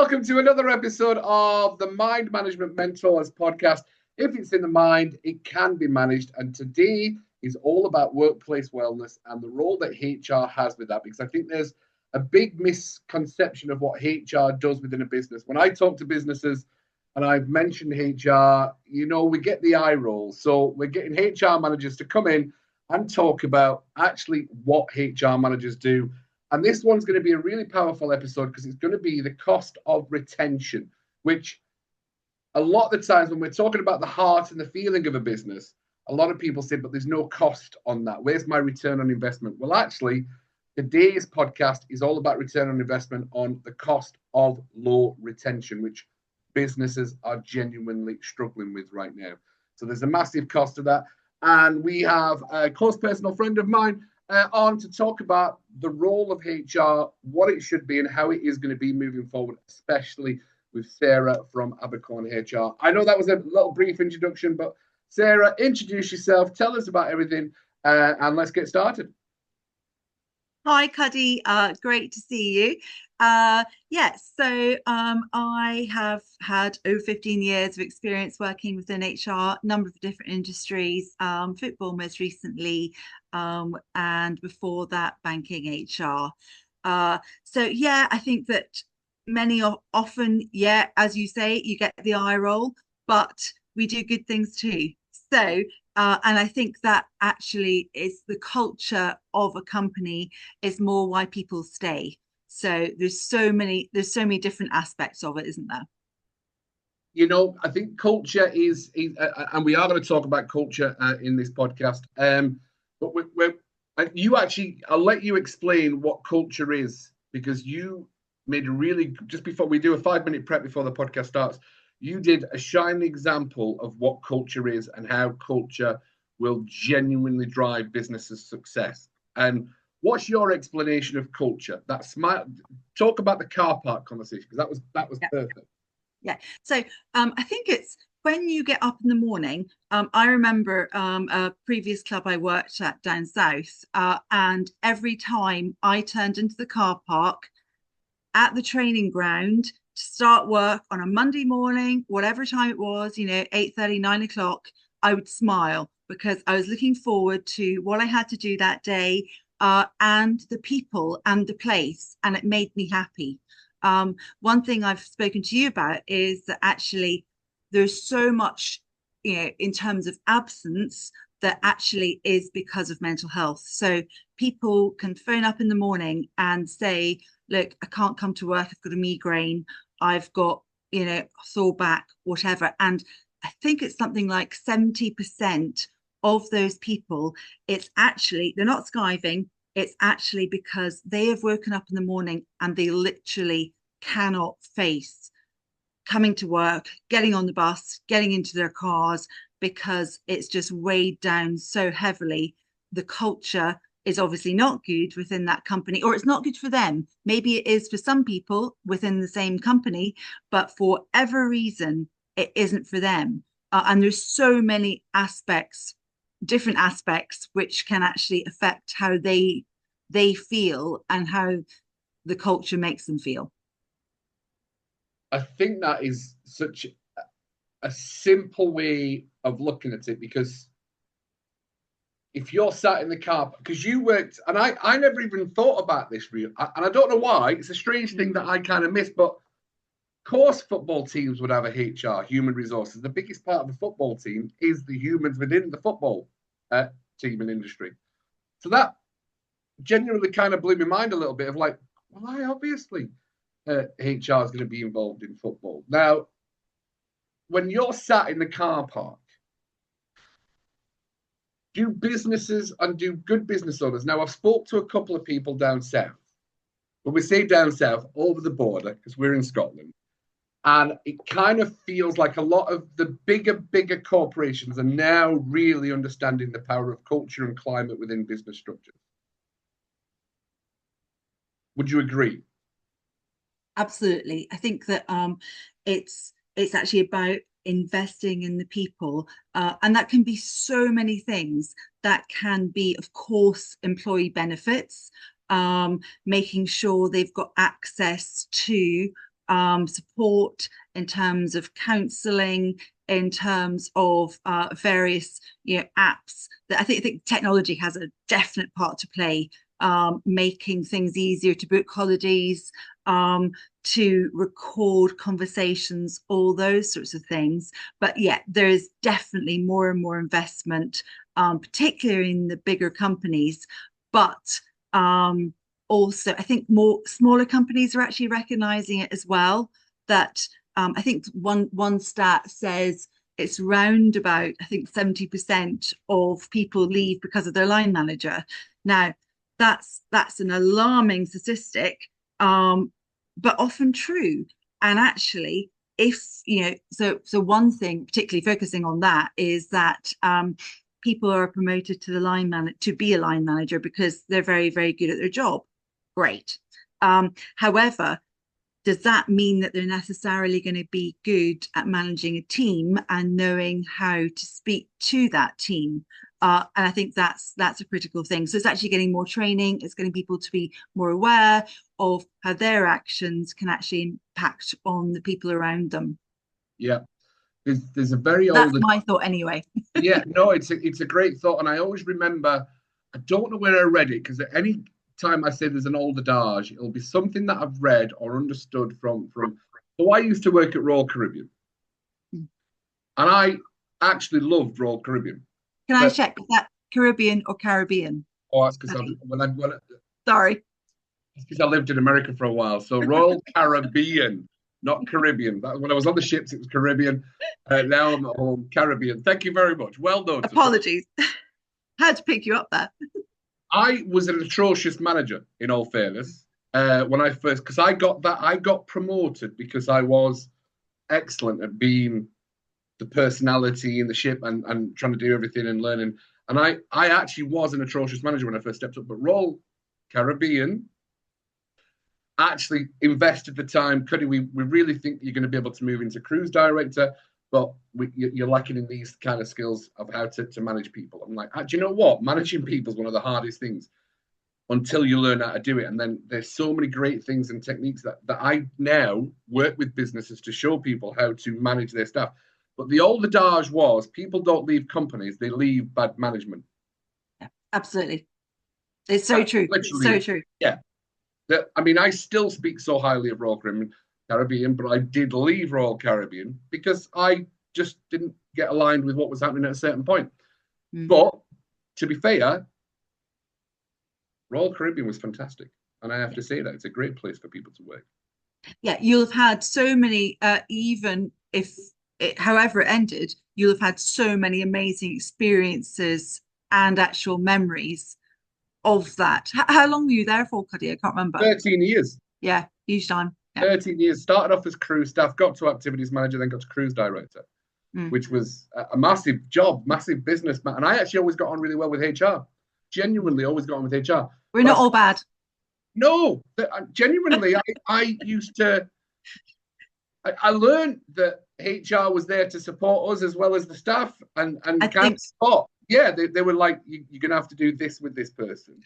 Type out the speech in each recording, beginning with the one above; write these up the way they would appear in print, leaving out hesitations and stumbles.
welcome to another episode of the Mind Management Mentors podcast. If it's in the mind, it can be managed. And today is all about workplace wellness and the role that HR has with that, because I think there's a big misconception of what HR does within a business. When I talk to businesses and I've mentioned HR, we get the eye roll. So we're getting HR managers to come in and talk about actually what HR managers do. And this one's going to be a really powerful episode because it's going to be the cost of retention, which a lot of the times when we're talking about the heart and the feeling of a business, a lot of people say, but there's no cost on that. Where's my return on investment? Well, actually, today's podcast is all about return on investment on the cost of low retention, which businesses are genuinely struggling with right now. So there's a massive cost to that. And we have a close personal friend of mine on to talk about the role of HR, what it should be and how it is going to be moving forward, especially with Sarah from Abercorn HR. I know that was a little brief introduction, but Sarah, introduce yourself, tell us about everything, and let's get started. Hi, Cuddy. Great to see you. I have had over 15 years of experience working within HR, a number of different industries, football most recently, and before that, banking HR. I think that many are often, as you say, you get the eye roll, but we do good things too. And I think that actually is the culture of a company is more why people stay. So there's so many different aspects of it, isn't there? I think culture is and we are going to talk about culture in this podcast. But I'll let you explain what culture is, because you made just before we do a 5-minute prep before the podcast starts, you did a shining example of what culture is and how culture will genuinely drive businesses' success. And what's your explanation of culture? Talk about the car park conversation, because that was perfect. Yeah. So I think it's when you get up in the morning. I remember a previous club I worked at down south, and every time I turned into the car park at the training ground to start work on a Monday morning, whatever time it was, 8:30, 9 o'clock, I would smile because I was looking forward to what I had to do that day, and the people and the place, and it made me happy. One thing I've spoken to you about is that actually there's so much, in terms of absence that actually is because of mental health. So people can phone up in the morning and say, look, I can't come to work, I've got a migraine, I've got, sore back, whatever. And I think it's something like 70% of those people, it's actually, they're not skiving, it's actually because they have woken up in the morning and they literally cannot face coming to work, getting on the bus, getting into their cars, because it's just weighed down so heavily. The culture is obviously not good within that company, or it's not good for them. Maybe it is for some people within the same company, but for whatever reason, it isn't for them. And there's so many different aspects, which can actually affect how they feel and how the culture makes them feel. I think that is such a simple way of looking at it, because if you're sat in the car, because you worked, and I never even thought about this and I don't know why, it's a strange thing that I kind of missed, but of course football teams would have a HR, human resources. The biggest part of the football team is the humans within the football team and industry. So that genuinely kind of blew my mind a little bit of like, well, obviously HR is going to be involved in football. Now, when you're sat in the car park, do businesses and do good business owners, now I've spoke to a couple of people down south, but we say down south, over the border, because we're in Scotland, and it kind of feels like a lot of the bigger corporations are now really understanding the power of culture and climate within business structures. Would you agree? Absolutely. I think that it's actually about investing in the people, and that can be so many things. That can be, of course, employee benefits, making sure they've got access to support, in terms of counselling, in terms of various apps. That I think technology has a definite part to play, making things easier to book holidays, to record conversations, all those sorts of things. But yeah, there is definitely more and more investment, particularly in the bigger companies. But also, I think more smaller companies are actually recognizing it as well. That I think one stat says it's round about, I think 70% of people leave because of their line manager. Now, that's an alarming statistic, but often true. And actually, if so one thing, particularly focusing on that, is that people are promoted to the line manager to be a line manager because they're very, very good at their job. Great. However, does that mean that they're necessarily going to be good at managing a team and knowing how to speak to that team? And I think that's a critical thing. So it's actually getting more training. It's getting people to be more aware of how their actions can actually impact on the people around them. Yeah, there's a very That's old. my thought anyway. Yeah, no, it's a great thought, and I always remember. I don't know where I read it because at any time I say there's an old adage, it'll be something that I've read or understood from. So I used to work at Royal Caribbean, and I actually loved Royal Caribbean. Can I check, is that Caribbean or Caribbean? Oh, that's because Sorry. it's because I lived in America for a while. So Royal Caribbean, not Caribbean. When I was on the ships, it was Caribbean. Now I'm at home, Caribbean. Thank you very much. Well done. Apologies. Had to pick you up there. I was an atrocious manager, in all fairness, when I first, because I got promoted because I was excellent at being the personality in the ship and trying to do everything and learning. And I actually was an atrocious manager when I first stepped up. But Royal Caribbean actually invested the time. Cuddy, we really think you're going to be able to move into cruise director, but you're lacking in these kind of skills of how to manage people. I'm like, do you know what? Managing people is one of the hardest things until you learn how to do it. And then there's so many great things and techniques that I now work with businesses to show people how to manage their staff. But the old adage was people don't leave companies, they leave bad management. Yeah, absolutely. It's so true. It's so true. Yeah. I mean, I still speak so highly of Royal Caribbean, but I did leave Royal Caribbean because I just didn't get aligned with what was happening at a certain point. But to be fair, Royal Caribbean was fantastic. And I have to say that it's a great place for people to work. Yeah, you'll have had so many, even if however it ended, you'll have had so many amazing experiences and actual memories of that. How long were you there for, Cuddy? I can't remember. 13 years. Yeah, huge time. Yeah. 13 years. Started off as crew staff, got to activities manager, then got to cruise director, which was a massive job, massive business. And I actually always got on really well with HR. Genuinely always got on with HR. We're not all bad. No, genuinely, I used to. I learned that HR was there to support us as well as the staff and kind of support. Yeah, they were like, you're going to have to do this with this person.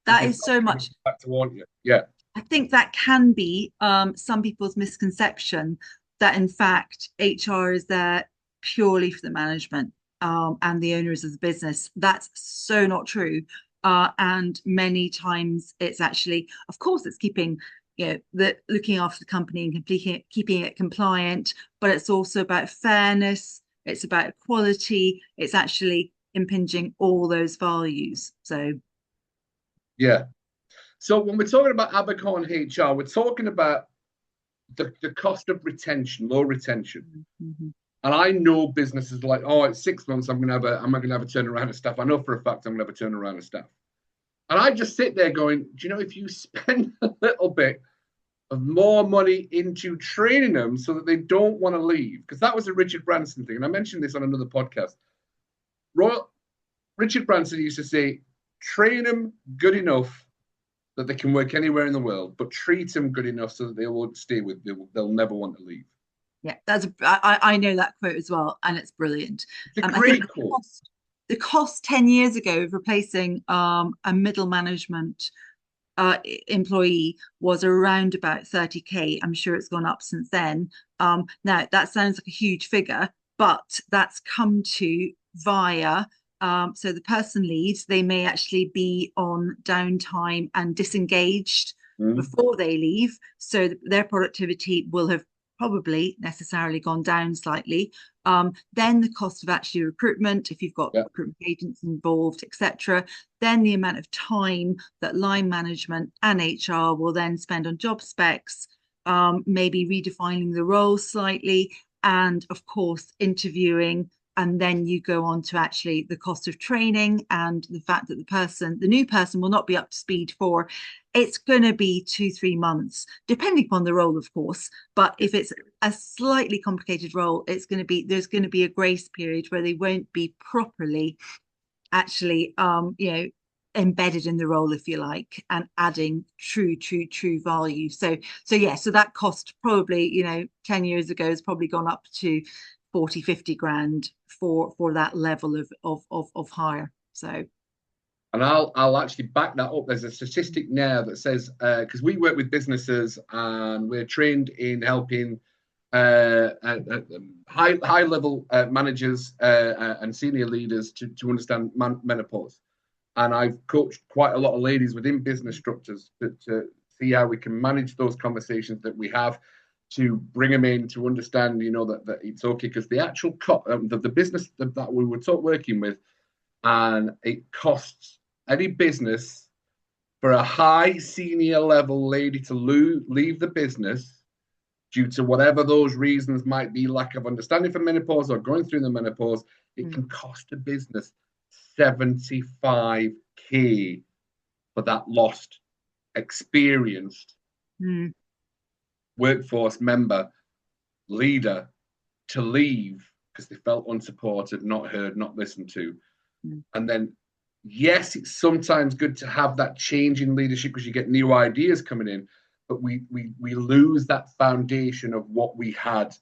That is so much. Back to want you. Yeah. I think that can be some people's misconception that in fact HR is there purely for the management and the owners of the business. That's so not true. And many times it's actually, of course, it's keeping looking after the company and keeping it compliant, but it's also about fairness, it's about equality, it's actually impinging all those values. So yeah. So when we're talking about Abercorn HR, we're talking about the cost of retention, low retention. And I know businesses like, oh, it's 6 months, I'm gonna have a turnaround of staff. I know for a fact I'm gonna have a turnaround of staff. And I just sit there going, do you know, if you spend a little bit of more money into training them so that they don't want to leave, because that was a Richard Branson thing, and I mentioned this on another podcast. Richard Branson used to say, train them good enough that they can work anywhere in the world, but treat them good enough so that they won't stay with you. They'll never want to leave. Yeah, I know that quote as well, and it's brilliant. It's a great quote. The cost 10 years ago of replacing a middle management employee was around about 30K. I'm sure it's gone up since then. Now, that sounds like a huge figure, but that's come to via so the person leaves, they may actually be on downtime and disengaged before they leave. So their productivity will have probably necessarily gone down slightly. Then the cost of actually recruitment, if you've got recruitment agents involved, etc. Then the amount of time that line management and HR will then spend on job specs, maybe redefining the role slightly, and of course interviewing. And then you go on to actually the cost of training and the fact that the new person will not be up to speed for, it's going to be 2-3 months, depending upon the role, of course. But if it's a slightly complicated role, there's going to be a grace period where they won't be properly actually, embedded in the role, if you like, and adding true value. So that cost probably, 10 years ago has probably gone up to 40-50 grand for that level of hire. So, and I'll actually back that up. There's a statistic now that says, because we work with businesses and we're trained in helping high level managers and senior leaders to understand menopause. And I've coached quite a lot of ladies within business structures to see how we can manage those conversations that we have, to bring them in to understand, that it's okay, because the actual the business that we were working with, and it costs any business for a high senior level lady to leave the business due to whatever those reasons might be, lack of understanding for menopause or going through the menopause, it can cost a business 75K for that lost, experienced workforce member, leader, to leave because they felt unsupported, not heard, not listened to. And then, yes, it's sometimes good to have that change in leadership because you get new ideas coming in, but we lose that foundation of what we had,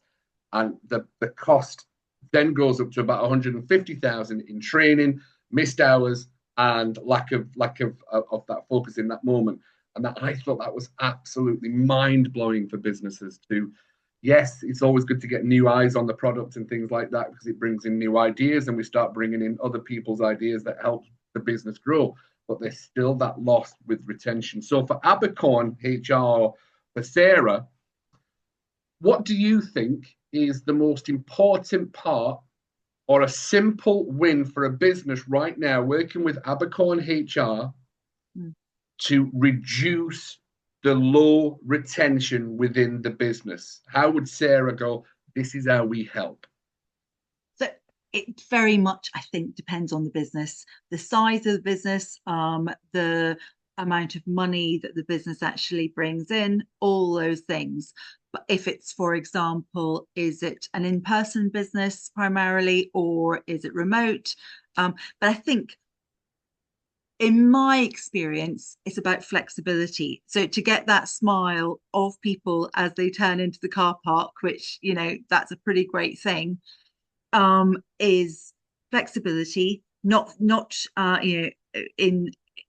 and the cost then goes up to about 150,000 in training, missed hours, and lack of that focus in that moment. And that, I thought that was absolutely mind-blowing for businesses to, yes, it's always good to get new eyes on the product and things like that because it brings in new ideas and we start bringing in other people's ideas that help the business grow. But there's still that loss with retention. So for Abercorn HR, for Sarah, what do you think is the most important part or a simple win for a business right now working with Abercorn HR to reduce the low retention within the business? How would Sarah go, this is how we help? So it very much, I think, depends on the business, the size of the business, the amount of money that the business actually brings in, all those things. But if it's, for example, is it an in-person business primarily, or is it remote? But I think, in my experience, it's about flexibility. So to get that smile of people as they turn into the car park, which, that's a pretty great thing, is flexibility, not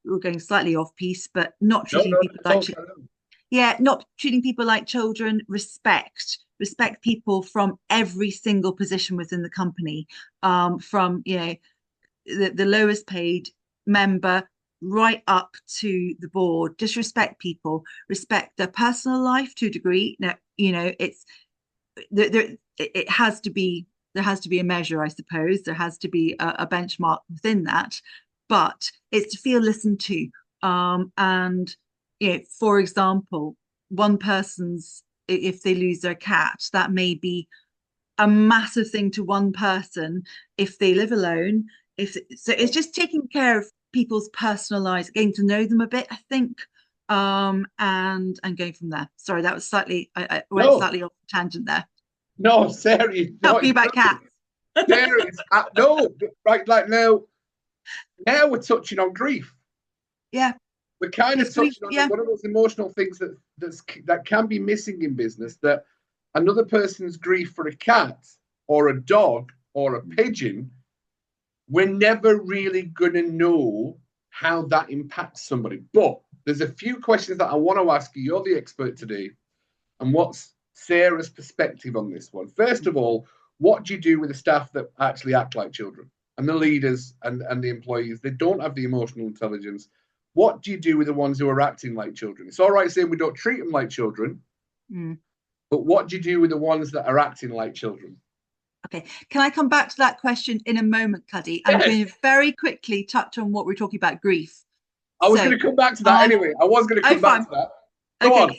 we're going slightly off piece, but not treating people like not treating people like children. Respect people from every single position within the company, from the lowest paid member right up to the board. Just respect people, respect their personal life to a degree. Now, it's there has to be a measure, I suppose. There has to be a benchmark within that, but it's to feel listened to. And for example, one person's, if they lose their cat, that may be a massive thing to one person if they live alone. So it's just taking care of people's personal lives, getting to know them a bit, I think, and going from there. Sorry, that was slightly, I went slightly off the tangent there. No, Sarah, talking about cats. Sarah, no, right, like now we're touching on grief. Yeah, we're kind of touching on one of those emotional things that can be missing in business. That another person's grief for a cat or a dog or a pigeon, we're never really going to know how that impacts somebody. But there's a few questions that I want to ask you. You're the expert today. And what's Sarah's perspective on this one? First of all, what do you do with the staff that actually act like children and the leaders and the employees? They don't have the emotional intelligence. What do you do with the ones who are acting like children? It's all right saying we don't treat them like children, but what do you do with the ones that are acting like children? Okay, can I come back to that question in a moment, Cuddy? I'm going to very quickly touch on what we're talking about, grief. I was going to come back to that anyway. I was going to come back to that. Go on.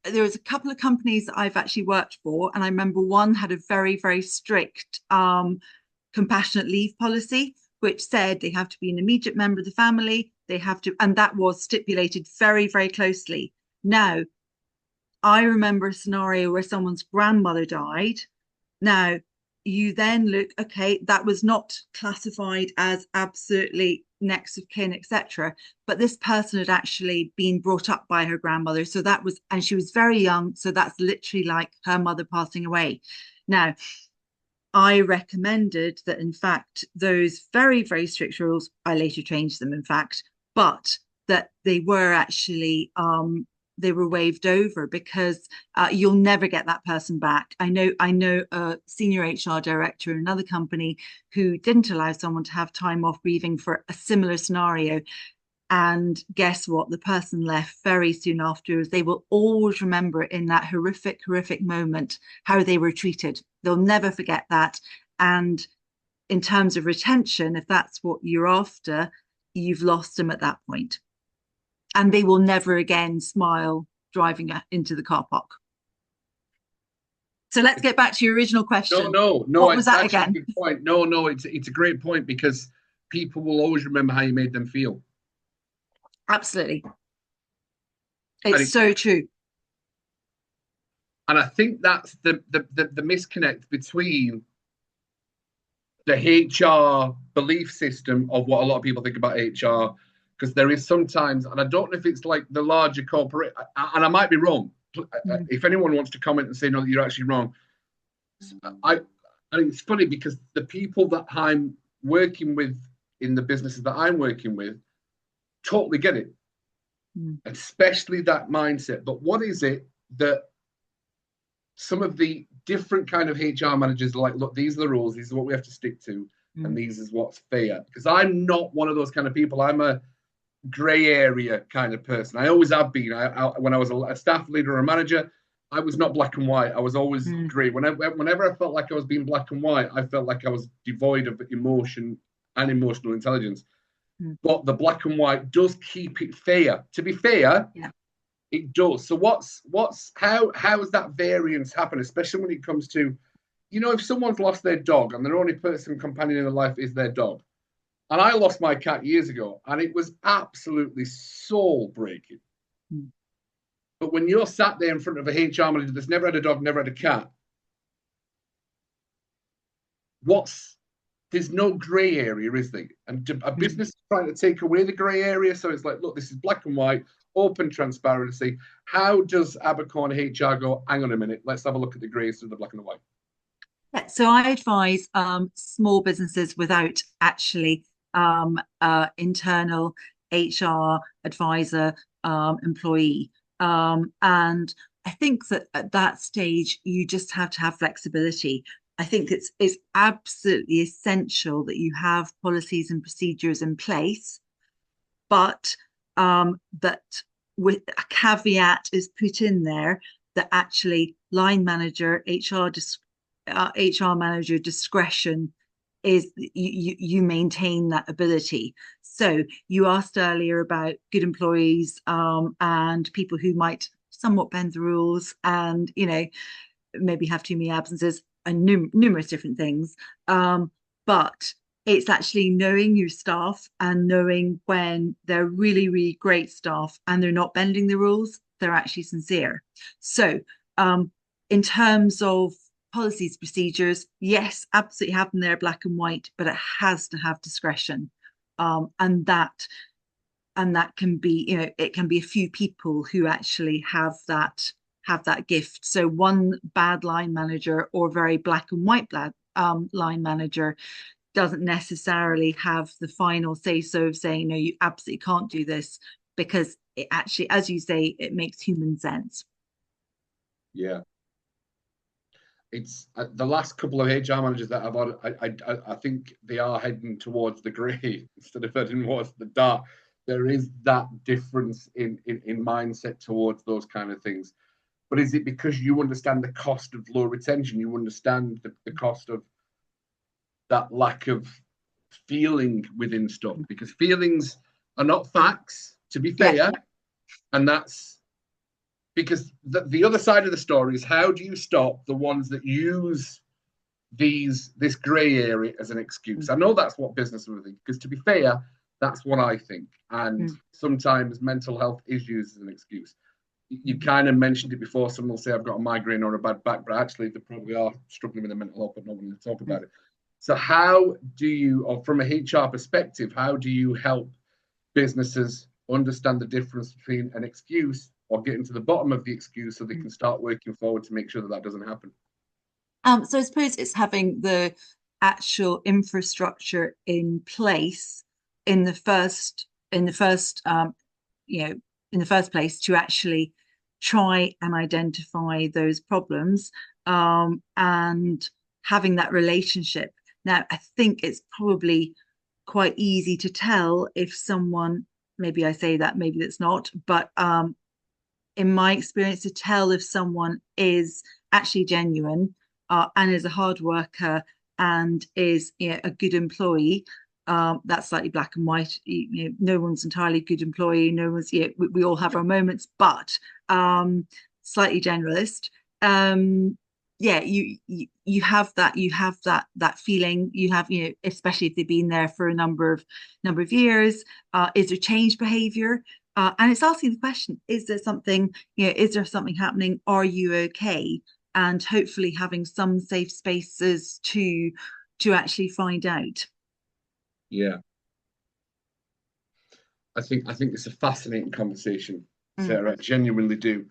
So there was a couple of companies that I've actually worked for, and I remember one had a very, very strict compassionate leave policy, which said they have to be an immediate member of the family. They have to, and that was stipulated very, very closely. Now, I remember a scenario where someone's grandmother died. Now, you then look, okay, that was not classified as absolutely next of kin, etc. But this person had actually been brought up by her grandmother. So that was, and she was very young. So that's literally like her mother passing away. Now, I recommended that, in fact, those very, very strict rules, I later changed them, in fact, but that they were actually they were waived over, because you'll never get that person back. I know a senior HR director in another company who didn't allow someone to have time off grieving for a similar scenario. And guess what? The person left very soon afterwards. They will always remember in that horrific, horrific moment how they were treated. They'll never forget that. And in terms of retention, if that's what you're after, you've lost them at that point. And they will never again smile driving into the car park. So let's get back to your original question. No. What was that again? A good point. No, it's a great point, because people will always remember how you made them feel. Absolutely. It's so true. And I think that's the misconnect between the HR belief system of what a lot of people think about HR, because there is sometimes, and I don't know if it's like the larger corporate, and I might be wrong. If anyone wants to comment and say, no, you're actually wrong. I think it's funny, because the people that I'm working with in the businesses that I'm working with totally get it, especially that mindset. But what is it that some of the different kind of HR managers are like, look, these are the rules, these are what we have to stick to, and these is what's fair? Because I'm not one of those kind of people. I'm a gray area kind of person. I always have been. When I was a staff leader or a manager, I was not black and white. I was always gray. Whenever I felt like I was being black and white, I felt like I was devoid of emotion and emotional intelligence. But the black and white does keep it fair. To be fair, it does. So how has that variance happened, especially when it comes to, if someone's lost their dog and their only companion in their life is their dog. And I lost my cat years ago, and it was absolutely soul-breaking. But when you're sat there in front of a HR manager that's never had a dog, never had a cat, there's no grey area, is there? And a business is trying to take away the grey area, so it's like, look, this is black and white, open transparency. How does Abercorn HR go, hang on a minute, let's have a look at the greys of the black and the white? Yeah, so I advise small businesses without actually internal HR advisor employee, and I think that at that stage you just have to have flexibility. I think it's absolutely essential that you have policies and procedures in place, but that with a caveat is put in there that actually line manager, HR manager discretion is you maintain that ability. So you asked earlier about good employees and people who might somewhat bend the rules and maybe have too many absences and numerous different things, but it's actually knowing your staff and knowing when they're really, really great staff and they're not bending the rules, they're actually sincere. So in terms of policies, procedures, yes, absolutely have them there black and white, but it has to have discretion, and that can be, it can be a few people who actually have that gift. So one bad line manager or very black and white line manager doesn't necessarily have the final say so of saying, no, you absolutely can't do this, because it actually, as you say, it makes human sense. Yeah. It's the last couple of HR managers that I've had, I think they are heading towards the grey instead of heading towards the dark. There is that difference in mindset towards those kind of things. But is it because you understand the cost of low retention? You understand the cost of that lack of feeling within stuff? Because feelings are not facts, to be fair. Yeah. And that's because the other side of the story is, how do you stop the ones that use this grey area as an excuse? I know that's what business would think, because to be fair, that's what I think. And sometimes mental health is used as an excuse. You kind of mentioned it before. Someone will say, I've got a migraine or a bad back, but actually they probably are struggling with their mental health, but no one will talk about it. So how do you, or from a HR perspective, how do you help businesses understand the difference between an excuse or getting to the bottom of the excuse so they can start working forward to make sure that that doesn't happen? So I suppose it's having the actual infrastructure in place in the first in the first place, to actually try and identify those problems, and having that relationship. Now, I think it's probably quite easy to tell if someone, maybe I say that, maybe it's not, but in my experience, to tell if someone is actually genuine, and is a hard worker and is, a good employee. That's slightly black and white. No one's entirely good employee. No one's. We all have our moments, but slightly generalist. You have that feeling. You have, especially if they've been there for a number of years. Is there change behavior? And it's asking the question: is there something? Is there something happening? Are you okay? And hopefully having some safe spaces to actually find out. Yeah. I think it's a fascinating conversation, Sarah. I genuinely do.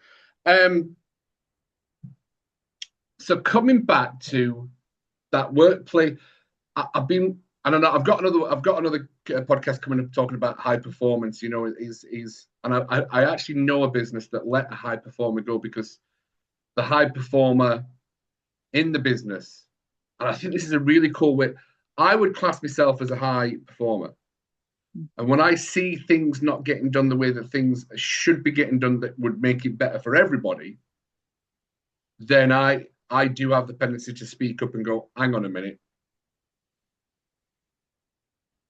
So coming back to that workplace, I've been, I don't know, I've got another podcast coming up talking about high performance. And I actually know a business that let a high performer go because the high performer in the business, and I think this is a really cool way. I would class myself as a high performer. And when I see things not getting done the way that things should be getting done that would make it better for everybody, then I do have the tendency to speak up and go, hang on a minute.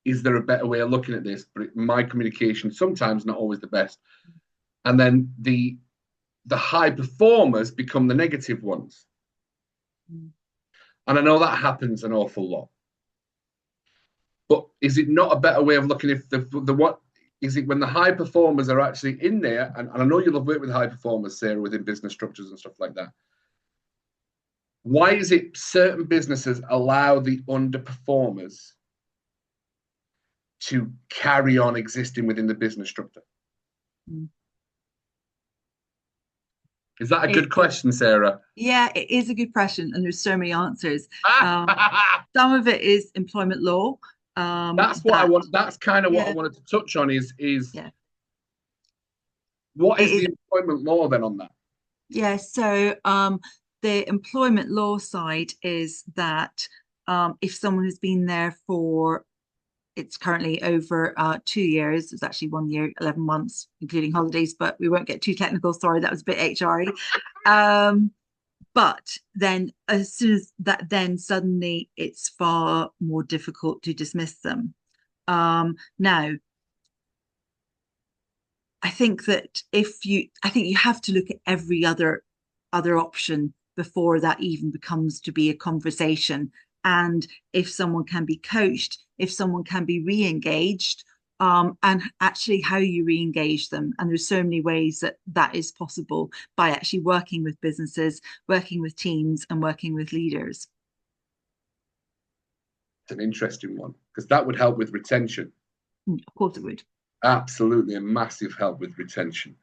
Is there a better way of looking at this? But my communication sometimes not always the best. And then the high performers become the negative ones. And I know that happens an awful lot. But is it not a better way of looking if the what is it when the high performers are actually in there? And I know you'll have worked with high performers, Sarah, within business structures and stuff like that. Why is it certain businesses allow the underperformers to carry on existing within the business structure? Is that a good question, Sarah? Yeah, it is a good question, and there's so many answers. Some of it is employment law. That's what I want. That's kind of what I wanted to touch on. Is what is the employment law then on that? Yeah, so the employment law side is that if someone has been there for, it's currently over 2 years. It's actually 1 year, 11 months, including holidays, but we won't get too technical. Sorry, that was a bit HRy. But then as soon as that, then suddenly it's far more difficult to dismiss them. Now, I think you have to look at every other option before that even becomes to be a conversation. And if someone can be coached, if someone can be re-engaged, and actually how you re-engage them. And there's so many ways that is possible by actually working with businesses, working with teams, and working with leaders. It's an interesting one because that would help with retention. Of course it would. Absolutely a massive help with retention.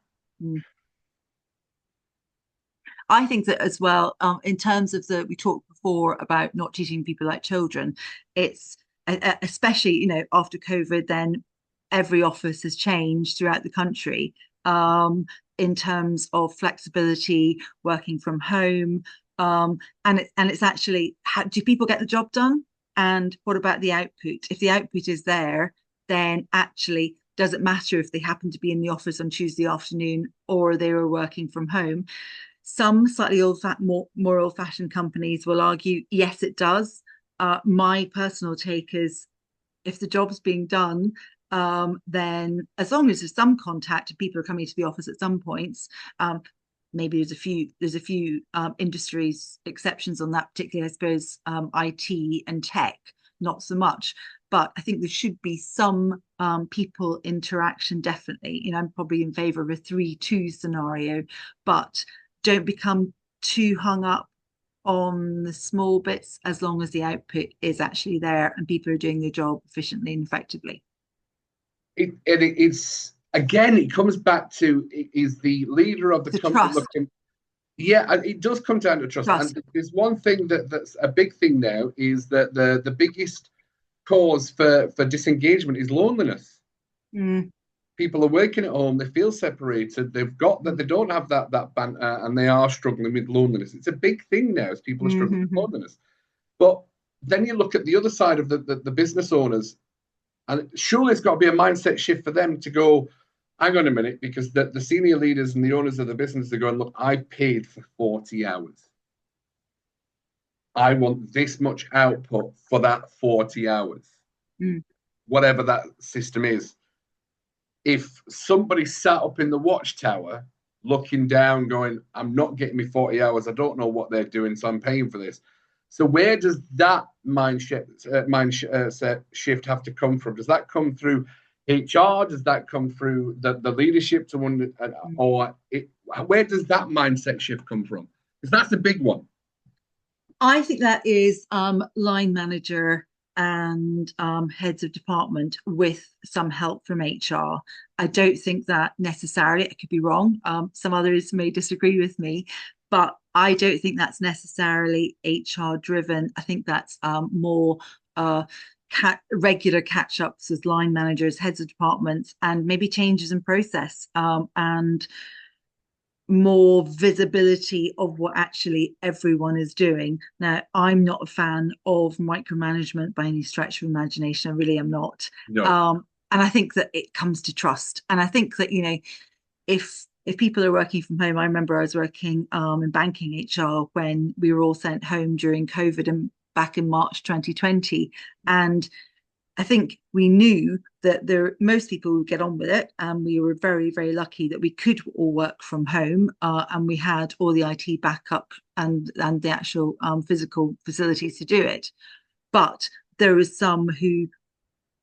I think that as well, in terms of we talked before about not treating people like children, it's especially, after COVID, then every office has changed throughout the country, in terms of flexibility, working from home. And it's actually, how do people get the job done? And what about the output? If the output is there, then actually, does it matter if they happen to be in the office on Tuesday afternoon or they were working from home? Some slightly more old-fashioned companies will argue, yes, it does. My personal take is, if the job's being done, then as long as there's some contact and people are coming to the office at some points, maybe there's a few industries exceptions on that, particularly I suppose IT and tech, not so much. But I think there should be some people interaction, definitely. I'm probably in favor of a 3-2 scenario, but don't become too hung up on the small bits, as long as the output is actually there and people are doing their job efficiently and effectively. It's again, it comes back to, is the leader of the The company trust. looking? Yeah, and it does come down to trust. And there's one thing that's a big thing now, is that the biggest cause for disengagement is loneliness. Mm. People are working at home, they feel separated, they've got that, they don't have that banter, and they are struggling with loneliness. It's a big thing now, as people are struggling with loneliness. But then you look at the other side of the business owners, and surely it's got to be a mindset shift for them to go, hang on a minute, because the senior leaders and the owners of the business are going, look, I paid for 40 hours. I want this much output for that 40 hours, whatever that system is. If somebody sat up in the watchtower looking down going, I'm not getting me 40 hours, I don't know what they're doing, so I'm paying for this. So where does that mindset shift have to come from? Does that come through HR? Does that come through the leadership to wonder, where does that mindset shift come from? Because that's a big one. I think that is line manager and heads of department with some help from HR. I don't think that necessarily, I could be wrong. Some others may disagree with me, but I don't think that's necessarily HR driven. I think that's more regular catch ups with line managers, heads of departments, and maybe changes in process, and more visibility of what actually everyone is doing. Now, I'm not a fan of micromanagement by any stretch of imagination. I really am not. No. And I think that it comes to trust. And I think that, if people are working from home, I remember I was working in banking HR when we were all sent home during COVID and back in March 2020. And I think we knew that most people would get on with it, and we were very, very lucky that we could all work from home, and we had all the IT backup and the actual physical facilities to do it. But there was some who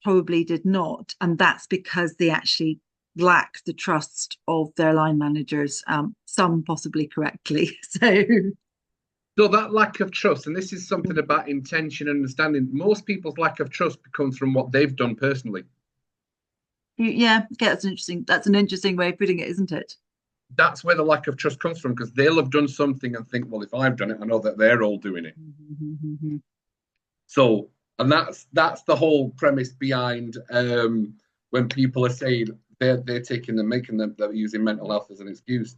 probably did not, and that's because they actually lack the trust of their line managers, some possibly correctly. So that lack of trust, and this is something about intention and understanding, most people's lack of trust comes from what they've done personally. Yeah, that's interesting. That's an interesting way of putting it, isn't it? That's where the lack of trust comes from, because they'll have done something and think, well, if I've done it, I know that they're all doing it. So, and that's the whole premise behind when people are saying they're using mental health as an excuse.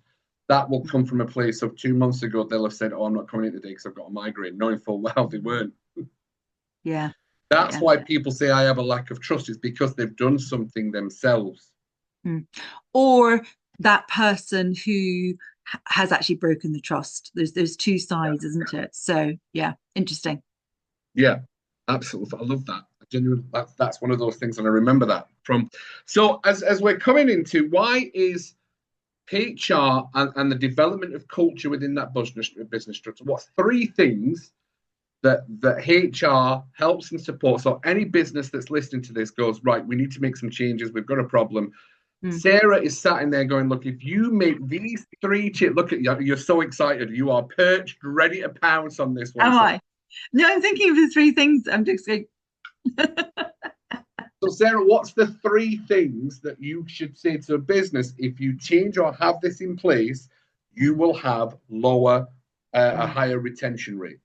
That will come from a place of 2 months ago, they'll have said, oh, I'm not coming in today because I've got a migraine, knowing full well they weren't. Yeah. That's why people say I have a lack of trust, is because they've done something themselves. Or that person who has actually broken the trust. There's two sides, isn't it? So yeah, interesting. Yeah, absolutely. I love that. Genuinely, that's one of those things, and I remember that from. So as we're coming into, why is HR and the development of culture within that business structure, what's 3 things that HR helps and supports? So any business that's listening to this goes, right, we need to make some changes, we've got a problem. Sarah is sat in there going, look, if you make these 3 look at you, you're so excited, you are perched, ready to pounce on this one. Am I? No, I'm thinking of the 3 things. I'm just going. So, Sarah, what's the 3 things that you should say to a business? If you change or have this in place, you will have a higher retention rate.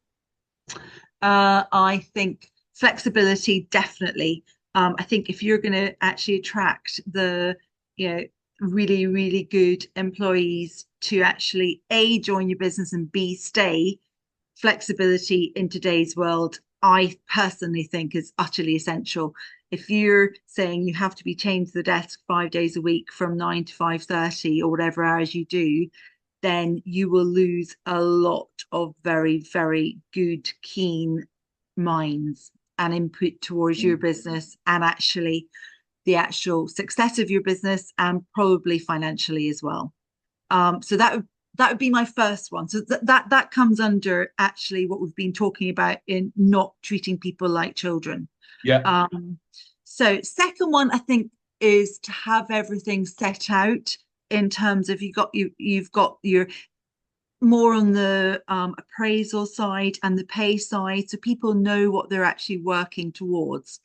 I think Flexibility, definitely. I think if you're going to actually attract the, really, really good employees to actually A, join your business, and B, stay, flexibility in today's world, I personally think is utterly essential. If you're saying you have to be chained to the desk 5 days a week from 9 to 5:30 or whatever hours you do, then you will lose a lot of very, very good, keen minds and input towards your business, and actually the actual success of your business, and probably financially as well. So that would be my first one. So that comes under actually what we've been talking about in not treating people like children. Yeah. So second one, I think, is to have everything set out in terms of you've got your more on the appraisal side and the pay side, so people know what they're actually working towards.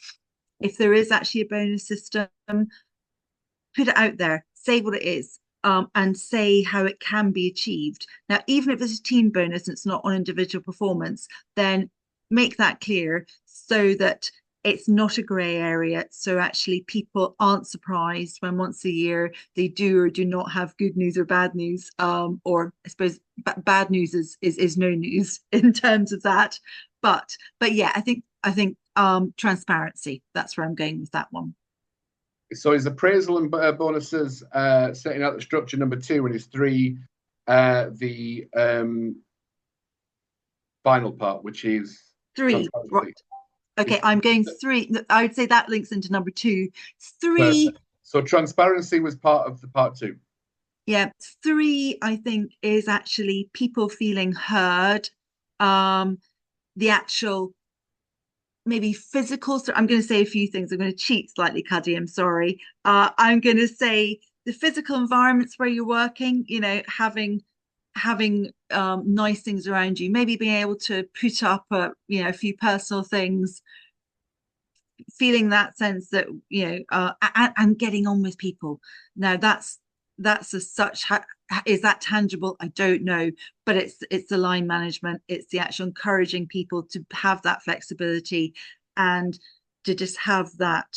If there is actually a bonus system, put it out there, say what it is, and say how it can be achieved. Now, even if it's a team bonus and it's not on individual performance, then make that clear so that it's not a grey area. So actually people aren't surprised when once a year they do or do not have good news or bad news. Or I suppose bad news is no news in terms of that. But yeah, I think transparency, that's where I'm going with that one. So is appraisal and bonuses setting out the structure number 2, and is 3 the final part, which is 3, right? Okay, I'm going 3. I would say that links into number 2. 3. Perfect. So transparency was part of the part 2. Yeah, 3, I think, is actually people feeling heard. The actual maybe physical. So I'm going to say a few things. I'm going to cheat slightly, Cuddy. I'm sorry. I'm going to say the physical environments where you're working. Having nice things around you. Maybe being able to put up a few personal things. Feeling that sense that and getting on with people. Now that's as such. Is that tangible? I don't know, but it's the line management. It's the actual encouraging people to have that flexibility and to just have that,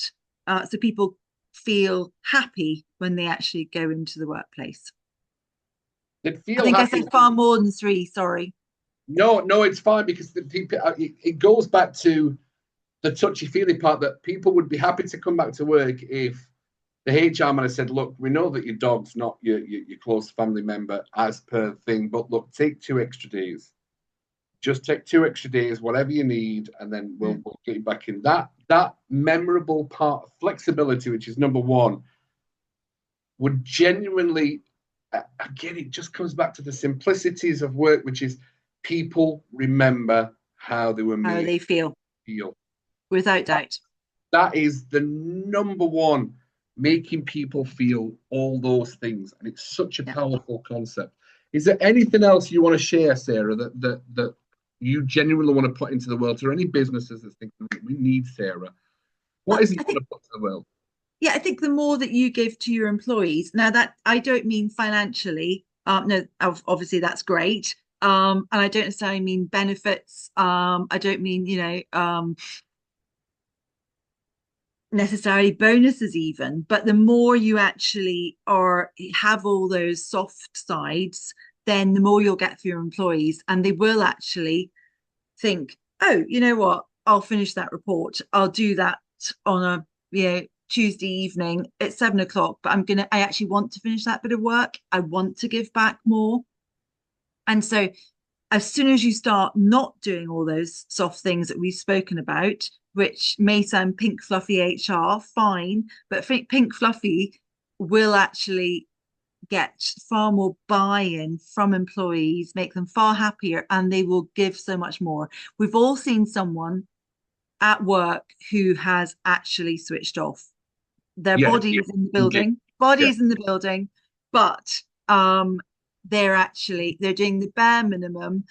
so people feel happy when they actually go into the workplace. I think happy. I said far more than 3. Sorry. No, it's fine, because the people, it goes back to the touchy-feely part, that people would be happy to come back to work if the HR man said, look, we know that your dog's not your close family member as per thing, but look, take 2 extra days. Just take 2 extra days, whatever you need, and then we'll get you back in. That memorable part of flexibility, which is number 1, would genuinely, again, it just comes back to the simplicities of work, which is people remember how they were made. How they feel. Without doubt. That is the number 1, making people feel all those things. And it's such a powerful concept. Is there anything else you want to share, Sarah, that you genuinely want to put into the world? Are there any businesses that think we need Sarah? What is it you want to put to the world? Yeah, I think the more that you give to your employees, now that I don't mean financially, no, obviously that's great. And I don't necessarily mean benefits. I don't mean, necessarily bonuses even, but the more you actually have all those soft sides, then the more you'll get for your employees, and they will actually think, oh, you know what, I'll finish that report, I'll do that on a Tuesday evening at 7 o'clock, but I actually want to finish that bit of work, I want to give back more. And so as soon as you start not doing all those soft things that we've spoken about, which may sound pink fluffy HR, fine, but pink fluffy will actually get far more buy-in from employees, make them far happier, and they will give so much more. We've all seen someone at work who has actually switched off. Their body is in the building, in the building, but they're doing the bare minimum,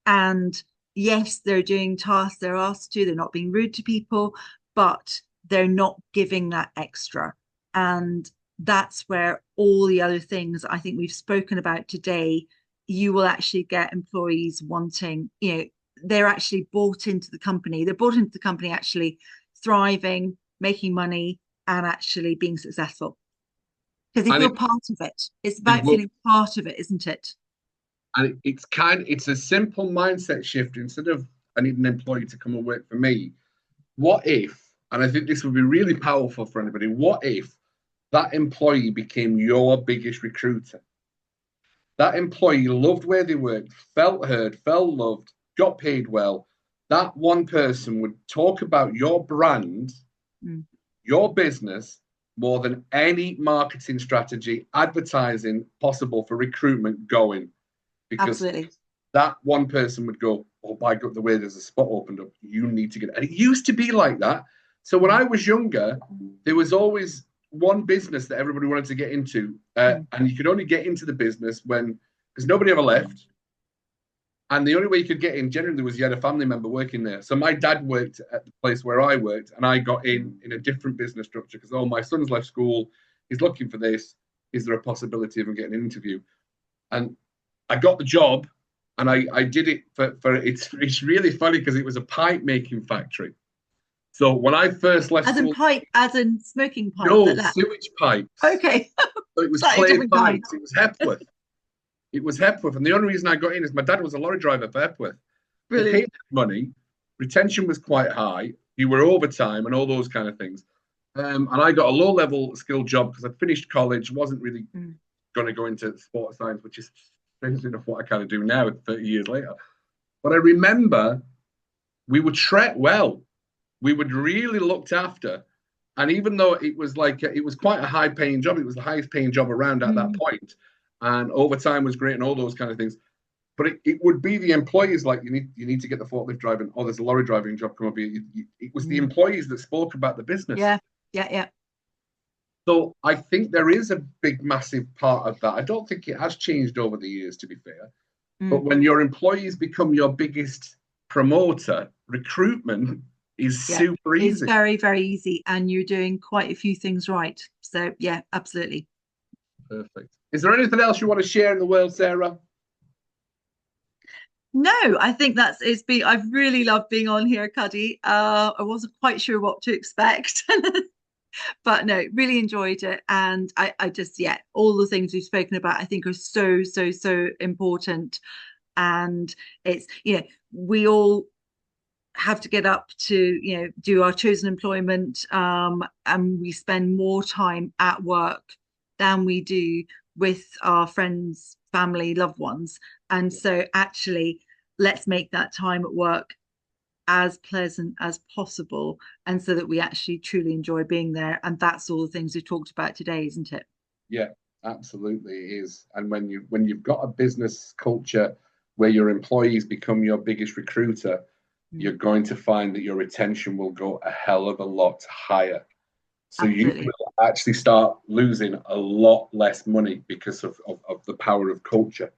and yes, they're doing tasks they're asked to, they're not being rude to people, but they're not giving that extra. And that's where all the other things I think we've spoken about today, you will actually get employees wanting, they're actually bought into the company. They're bought into the company actually thriving, making money, and actually being successful because they And feel part of it. It's they about will, feeling part of it, isn't it? and it's a simple mindset shift. Instead of I need an employee to come and work for me, what if, and I think this would be really powerful for anybody, what if that employee became your biggest recruiter? That employee loved where they worked, felt heard, felt loved, got paid well. That one person would talk about your brand, Mm, your business, more than any marketing strategy, advertising possible for recruitment going. Because absolutely. that one person would go, oh, by God, the way there's a spot opened up, you need to get it. And it used to be like that. So when Mm, I was younger, there was always one business that everybody wanted to get into. mm, And you could only get into the business because nobody ever left. And the only way you could get in generally was you had a family member working there. So my dad worked at the place where I worked, and I got in a different business structure because, oh, my son's left school. He's looking for this. Is there a possibility of him getting an interview? And I got the job, and I did it for it's really funny because it was a pipe making factory. So when I first left as in school, pipe, as in smoking pipe, no like that. sewage pipes. Okay. So it was Slightly clay different kind. pipes. It was Hepworth. It was Hepworth, and the only reason I got in is my dad was a lorry driver for Hepworth. They paid Brilliant. money, retention was quite high. You were overtime and all those kind of things. And I got a low level skill job because I'd finished college, wasn't really Mm, going to go into sports science, which is strangely enough what I kind of do now 30 years later. But I remember we would treat well. We would really looked after. And even though it was it was quite a high paying job, it was the highest paying job around at that mm, point. And overtime was great and all those kind of things. But it would be the employees like you need to get the forklift driving. Oh, there's a lorry driving job come up. It was the mm. employees that spoke about the business. Yeah, yeah, yeah. So I think there is a big, massive part of that. I don't think it has changed over the years, to be fair. But Mm. when your employees become your biggest promoter, recruitment is Yeah, super it's easy. very, very easy, and you're doing quite a few things right. So, yeah, absolutely. Perfect. Is there anything else you want to share in the world, Sarah? No, I think it's been, I've really loved being on here, Cuddy. I wasn't quite sure what to expect, but no, really enjoyed it. And I just, yeah, all the things we've spoken about, I think are so, so, so important. And it's, we all have to get up to do our chosen employment, and we spend more time at work than we do with our friends, family, loved ones. And so actually let's make that time at work as pleasant as possible, and so that we actually truly enjoy being there. And that's all the things we've talked about today, isn't it? Yeah, absolutely it is. And when you've got a business culture where your employees become your biggest recruiter, Mm, you're going to find that your retention will go a hell of a lot higher. So you absolutely. will actually start losing a lot less money because of the power of culture.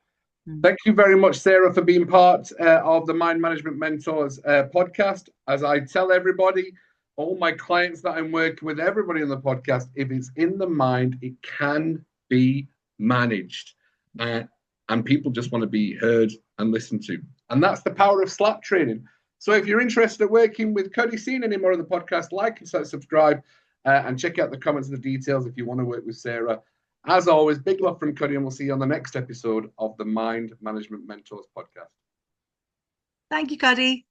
Mm. Thank you very much, Sarah, for being part of the Mind Management Mentors podcast. As I tell everybody, all my clients that I'm working with, everybody on the podcast, if it's in the mind, it can be managed. And people just want to be heard and listened to. And that's the power of slap training. So if you're interested in working with Cody, seeing any more of the podcast, like and subscribe, and check out the comments and the details if you want to work with Sarah. As always, big love from Cuddy, and we'll see you on the next episode of the Mind Management Mentors podcast. Thank you, Cuddy.